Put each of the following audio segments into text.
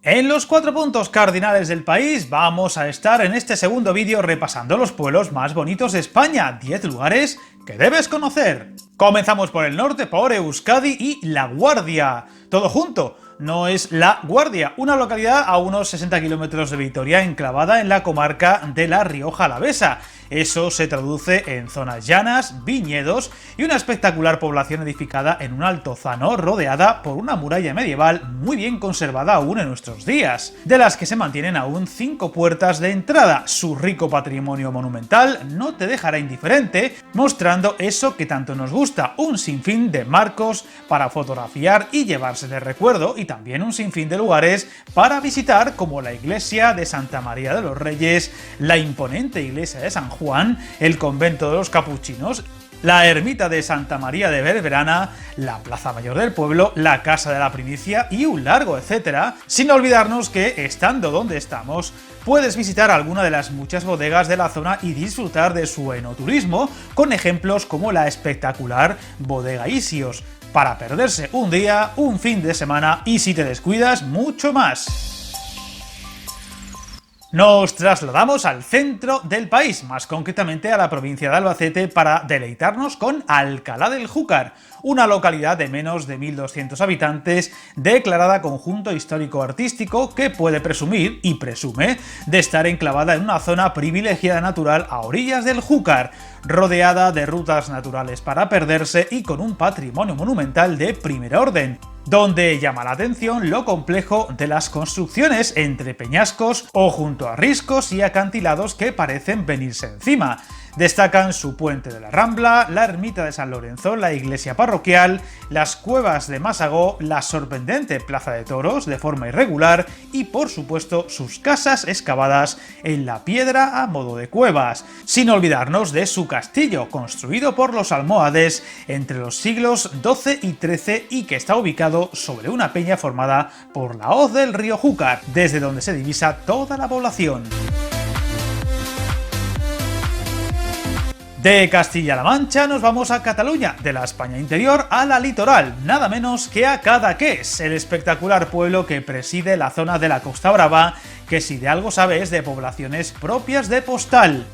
En los 4 puntos cardinales del país vamos a estar en este segundo vídeo repasando los pueblos más bonitos de España, 10 lugares que debes conocer. Comenzamos por el norte, por Euskadi y La Guardia. Todo junto, no es La Guardia, una localidad a unos 60 kilómetros de Vitoria enclavada en la comarca de la Rioja Alavesa. Eso se traduce en zonas llanas, viñedos y una espectacular población edificada en un altozano rodeada por una muralla medieval muy bien conservada aún en nuestros días, de las que se mantienen aún 5 puertas de entrada. Su rico patrimonio monumental no te dejará indiferente, mostrando eso que tanto nos gusta, un sinfín de marcos para fotografiar y llevarse de recuerdo, y también un sinfín de lugares para visitar, como la iglesia de Santa María de los Reyes, la imponente iglesia de San Juan, el convento de los capuchinos, la ermita de Santa María de Berberana, la plaza mayor del pueblo, la casa de la primicia y un largo etcétera, sin olvidarnos que, estando donde estamos, puedes visitar alguna de las muchas bodegas de la zona y disfrutar de su enoturismo, con ejemplos como la espectacular Bodega Isios, para perderse un día, un fin de semana y, si te descuidas, mucho más. Nos trasladamos al centro del país, más concretamente a la provincia de Albacete, para deleitarnos con Alcalá del Júcar, una localidad de menos de 1.200 habitantes declarada conjunto histórico-artístico que puede presumir, y presume, de estar enclavada en una zona privilegiada natural a orillas del Júcar, rodeada de rutas naturales para perderse y con un patrimonio monumental de primer orden, donde llama la atención lo complejo de las construcciones entre peñascos o junto a riscos y acantilados que parecen venirse encima. Destacan su puente de la Rambla, la ermita de San Lorenzo, la iglesia parroquial, las cuevas de Masagó, la sorprendente plaza de toros de forma irregular y, por supuesto, sus casas excavadas en la piedra a modo de cuevas, sin olvidarnos de su castillo, construido por los almohades entre los siglos XII y XIII y que está ubicado sobre una peña formada por la hoz del río Júcar, desde donde se divisa toda la población. De Castilla-La Mancha nos vamos a Cataluña, de la España interior a la litoral, nada menos que a Cadaqués, el espectacular pueblo que preside la zona de la Costa Brava, que si de algo sabe es de poblaciones propias de postal.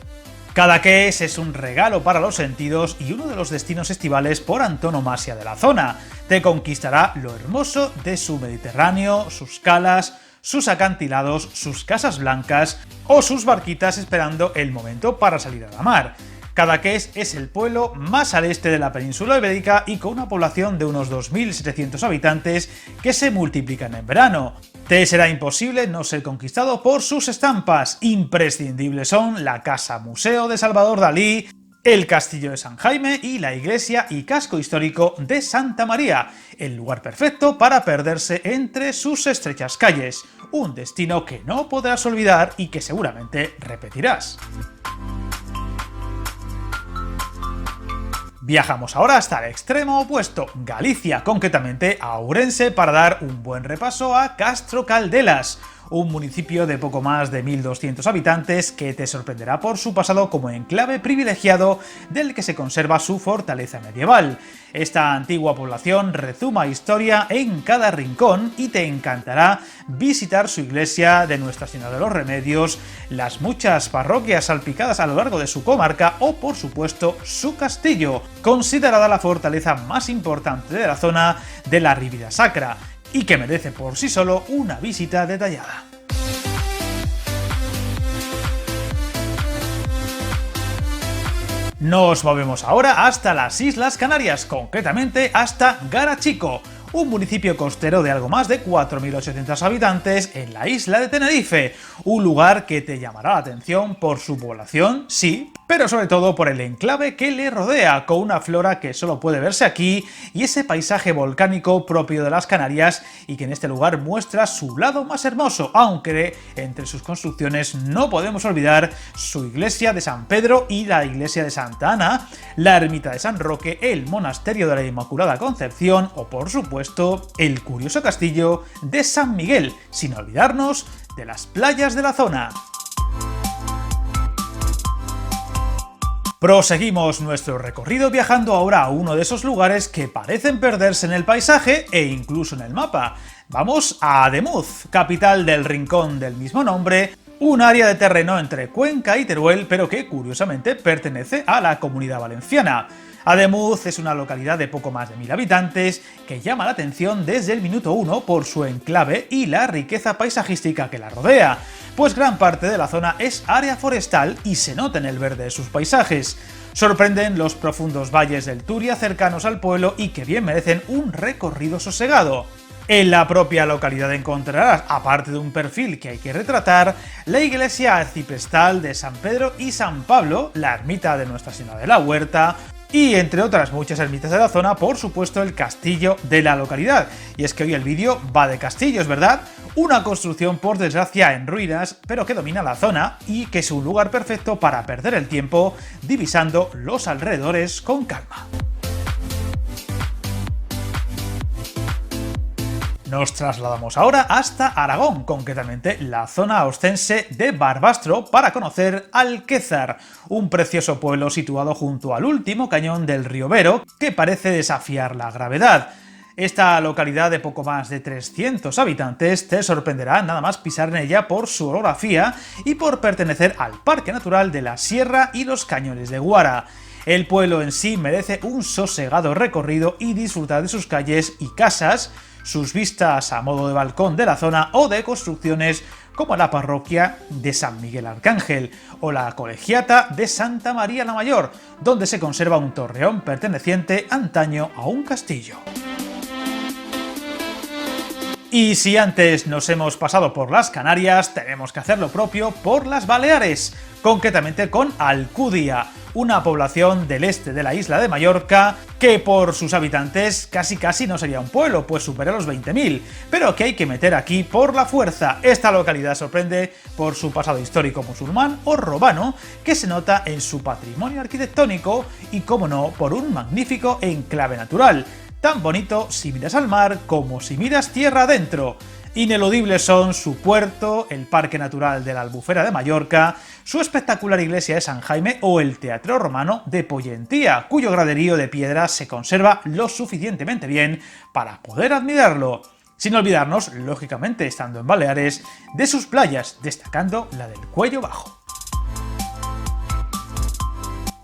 Cadaqués es un regalo para los sentidos y uno de los destinos estivales por antonomasia de la zona. Te conquistará lo hermoso de su Mediterráneo, sus calas, sus acantilados, sus casas blancas o sus barquitas esperando el momento para salir a la mar. Cadaqués es el pueblo más al este de la península ibérica y con una población de unos 2.700 habitantes que se multiplican en verano. Te será imposible no ser conquistado por sus estampas. Imprescindibles son la Casa Museo de Salvador Dalí, el Castillo de San Jaime y la iglesia y casco histórico de Santa María, el lugar perfecto para perderse entre sus estrechas calles. Un destino que no podrás olvidar y que seguramente repetirás. Viajamos ahora hasta el extremo opuesto, Galicia, concretamente a Ourense, para dar un buen repaso a Castro Caldelas, un municipio de poco más de 1.200 habitantes que te sorprenderá por su pasado como enclave privilegiado del que se conserva su fortaleza medieval. Esta antigua población rezuma historia en cada rincón y te encantará visitar su iglesia de Nuestra Señora de los Remedios, las muchas parroquias salpicadas a lo largo de su comarca o, por supuesto, su castillo, considerada la fortaleza más importante de la zona de la Ribera Sacra, y que merece por sí solo una visita detallada. Nos movemos ahora hasta las Islas Canarias, concretamente hasta Garachico, un municipio costero de algo más de 4.800 habitantes en la isla de Tenerife, un lugar que te llamará la atención por su población, sí, pero sobre todo por el enclave que le rodea, con una flora que solo puede verse aquí y ese paisaje volcánico propio de las Canarias y que en este lugar muestra su lado más hermoso, aunque entre sus construcciones no podemos olvidar su iglesia de San Pedro y la iglesia de Santa Ana, la ermita de San Roque, el monasterio de la Inmaculada Concepción o, por supuesto, el curioso castillo de San Miguel, sin olvidarnos de las playas de la zona. Proseguimos nuestro recorrido viajando ahora a uno de esos lugares que parecen perderse en el paisaje e incluso en el mapa. Vamos a Ademuz, capital del rincón del mismo nombre, un área de terreno entre Cuenca y Teruel, pero que curiosamente pertenece a la Comunidad Valenciana. Ademuz es una localidad de poco más de 1000 habitantes que llama la atención desde el minuto 1 por su enclave y la riqueza paisajística que la rodea, pues gran parte de la zona es área forestal y se nota en el verde de sus paisajes. Sorprenden los profundos valles del Turia cercanos al pueblo y que bien merecen un recorrido sosegado. En la propia localidad encontrarás, aparte de un perfil que hay que retratar, la iglesia arciprestal de San Pedro y San Pablo, la ermita de Nuestra Señora de la Huerta, y entre otras muchas ermitas de la zona, por supuesto el castillo de la localidad. Y es que hoy el vídeo va de castillos, ¿verdad? Una construcción por desgracia en ruinas, pero que domina la zona y que es un lugar perfecto para perder el tiempo divisando los alrededores con calma. Nos trasladamos ahora hasta Aragón, concretamente la zona ostense de Barbastro, para conocer Alquézar, un precioso pueblo situado junto al último cañón del río Vero, que parece desafiar la gravedad. Esta localidad de poco más de 300 habitantes te sorprenderá nada más pisar en ella por su orografía y por pertenecer al Parque Natural de la Sierra y los Cañones de Guara. El pueblo en sí merece un sosegado recorrido y disfrutar de sus calles y casas, sus vistas a modo de balcón de la zona o de construcciones como la parroquia de San Miguel Arcángel o la colegiata de Santa María la Mayor, donde se conserva un torreón perteneciente antaño a un castillo. Y si antes nos hemos pasado por las Canarias, tenemos que hacer lo propio por las Baleares, concretamente con Alcúdia, una población del este de la isla de Mallorca que por sus habitantes casi no sería un pueblo, pues supera los 20.000, pero que hay que meter aquí por la fuerza. Esta localidad sorprende por su pasado histórico musulmán o romano, que se nota en su patrimonio arquitectónico y, como no, por un magnífico enclave natural, tan bonito si miras al mar como si miras tierra adentro. Ineludibles son su puerto, el Parque Natural de la Albufera de Mallorca, su espectacular iglesia de San Jaime o el Teatro Romano de Pollentía, cuyo graderío de piedra se conserva lo suficientemente bien para poder admirarlo. Sin olvidarnos, lógicamente estando en Baleares, de sus playas, destacando la del Cuello Bajo.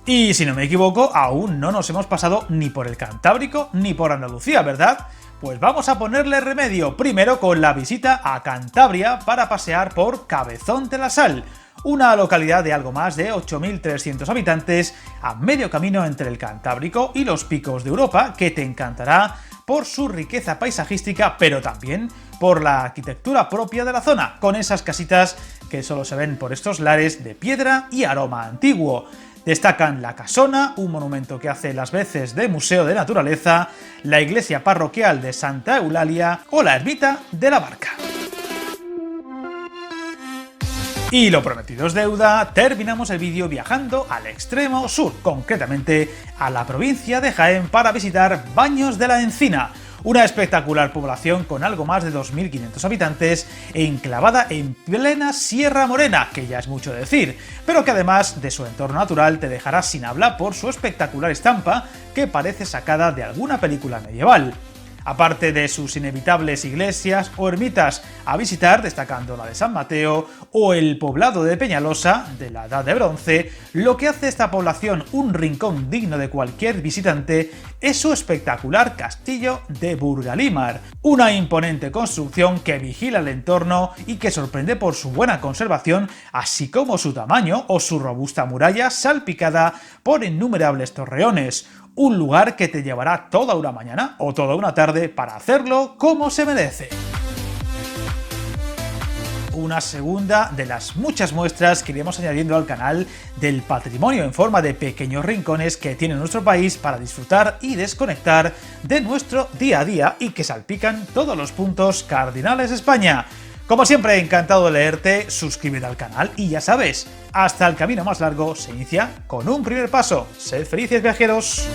Y si no me equivoco, aún no nos hemos pasado ni por el Cantábrico ni por Andalucía, ¿verdad? Pues vamos a ponerle remedio, primero con la visita a Cantabria para pasear por Cabezón de la Sal, una localidad de algo más de 8.300 habitantes a medio camino entre el Cantábrico y los picos de Europa, que te encantará por su riqueza paisajística, pero también por la arquitectura propia de la zona, con esas casitas que solo se ven por estos lares de piedra y aroma antiguo. Destacan la Casona, un monumento que hace las veces de museo de naturaleza, la iglesia parroquial de Santa Eulalia o la ermita de la Barca. Y lo prometido es deuda, terminamos el vídeo viajando al extremo sur, concretamente a la provincia de Jaén, para visitar Baños de la Encina, una espectacular población con algo más de 2.500 habitantes enclavada en plena Sierra Morena, que ya es mucho decir, pero que además de su entorno natural te dejará sin habla por su espectacular estampa que parece sacada de alguna película medieval. Aparte de sus inevitables iglesias o ermitas a visitar, destacando la de San Mateo o el poblado de Peñalosa, de la Edad de Bronce, lo que hace esta población un rincón digno de cualquier visitante es su espectacular castillo de Burgalímar, una imponente construcción que vigila el entorno y que sorprende por su buena conservación, así como su tamaño o su robusta muralla salpicada por innumerables torreones. Un lugar que te llevará toda una mañana o toda una tarde para hacerlo como se merece. Una segunda de las muchas muestras que iremos añadiendo al canal del patrimonio en forma de pequeños rincones que tiene nuestro país para disfrutar y desconectar de nuestro día a día y que salpican todos los puntos cardinales de España. Como siempre, encantado de leerte, suscríbete al canal y ya sabes, hasta el camino más largo se inicia con un primer paso. ¡Sed felices, viajeros!